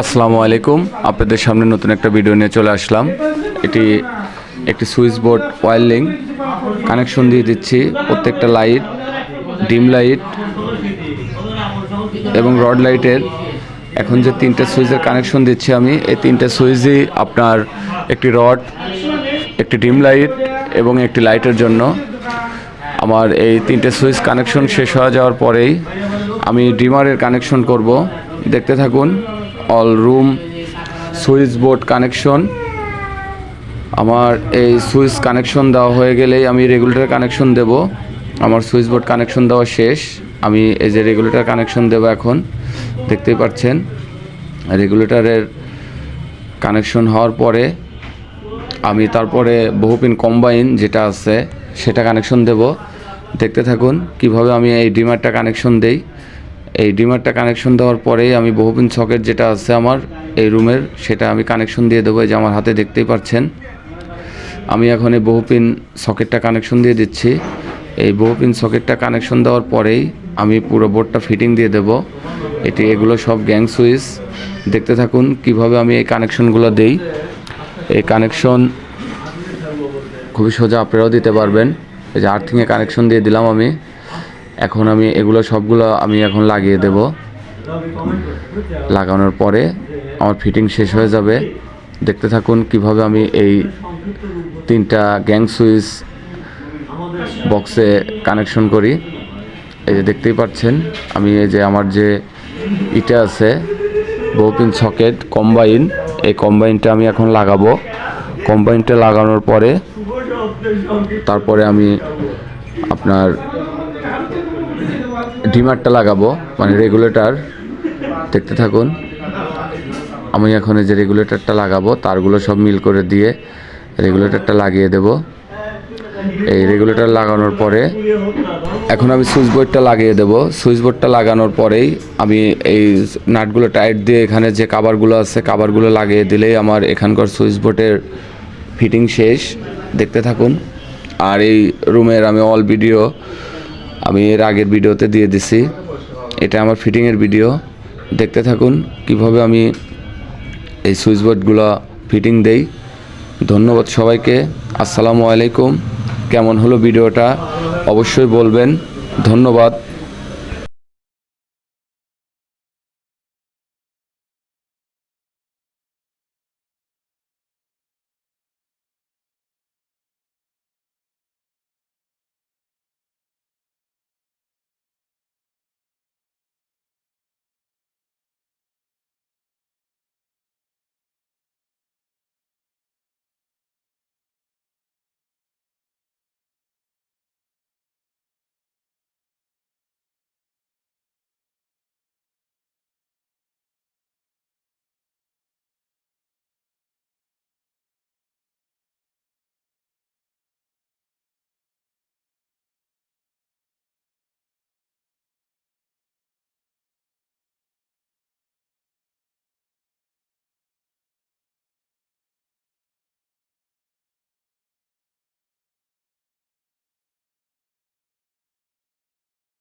আসসালামু আলাইকুম, আপনাদের সামনে নতুন একটা ভিডিও নিয়ে চলে আসলাম। এটি একটি সুইচ বোর্ড ওয়্যারলিং কানেকশন দিয়ে দিচ্ছি। প্রত্যেকটা লাইট, ডিম লাইট এবং রড লাইটের এখন যে তিনটে সুইচের কানেকশন দিচ্ছি আমি, এই তিনটে সুইচই আপনার একটি রড, একটি ডিম লাইট এবং একটি লাইটের জন্য। আমার এই তিনটে সুইচ কানেকশন শেষ হয়ে যাওয়ার পরেই আমি ডিমারের কানেকশন করব। দেখতে থাকুন। All room switch board connection. আমার এই সুইচ কানেকশন দেওয়া হয়ে গেলেই আমি রেগুলেটর কানেকশন দেব। আমার সুইচ বোর্ড কানেকশন দেওয়া শেষ। আমি এই যে রেগুলেটর কানেকশন দেব এখন, দেখতেই পাচ্ছেন। রেগুলেটরের কানেকশন হওয়ার পরে আমি তারপরে বহুপিন কম্বাইন যেটা আছে সেটা কানেকশন দেব। দেখতে থাকুন কিভাবে আমি এই ডিমারটা কানেকশন দেই। এই ডিমারটা কানেকশন দেওয়ার পরেই আমি বহুপিন সকেট যেটা আছে আমার এই রুমের, সেটা আমি কানেকশন দিয়ে দেবো। এই যে আমার হাতে দেখতেই পাচ্ছেন, আমি এখন এই বহুপিন সকেটটা কানেকশন দিয়ে দিচ্ছি। এই বহুপিন সকেটটা কানেকশন দেওয়ার পরেই আমি পুরো বোর্ডটা ফিটিং দিয়ে দেব। এগুলো সব গ্যাং সুইচ। দেখতে থাকুন কিভাবে আমি এই কানেকশনগুলো দেই। এই কানেকশন খুবই সোজা, আপনারাও দিতে পারবেন। এই যে আর্থিংয়ে কানেকশন দিয়ে দিলাম আমি। এখন আমি এগুলো সবগুলো আমি এখন লাগিয়ে দেব। লাগানোর পরে আমার ফিটিং শেষ হয়ে যাবে। দেখতে থাকুন কিভাবে আমি এই তিনটা গ্যাং সুইচ বক্সে কানেকশন করি। এই যে দেখতেই পাচ্ছেন, আমি এই যে আমার যে ইটা আছে বহুপিন সকেট কম্বাইন, এই কম্বাইনটা আমি এখন লাগাবো। কম্বাইনটা লাগানোর পরে তারপরে আমি আপনার ডিমারটা লাগাবো, মানে রেগুলেটর। দেখতে থাকুন। আমি এখন এই যে রেগুলেটরটা লাগাবো, তারগুলো সব মিল করে দিয়ে রেগুলেটরটা লাগিয়ে দেব। এই রেগুলেটর লাগানোর পরে এখন আমি সুইচ বোর্ডটা লাগিয়ে দেব। সুইচ বোর্ডটা লাগানোর পরেই আমি এই নাটগুলো টাইট দিয়ে এখানে যে কাভারগুলো আছে কাভারগুলো লাগিয়ে দিলেই আমার এখানকার সুইচ বোর্ডের ফিটিং শেষ। দেখতে থাকুন। আর এই রুমের আমি অল ভিডিও আমি এর আগের ভিডিওতে দিয়ে দিছি। এটা আমার ফিটিংয়ের ভিডিও। দেখতে থাকুন কিভাবে আমি এই সুইচ বোর্ডগুলো ফিটিং দেই। ধন্যবাদ সবাইকে। আসসালামু আলাইকুম। কেমন হলো ভিডিওটা অবশ্যই বলবেন। ধন্যবাদ।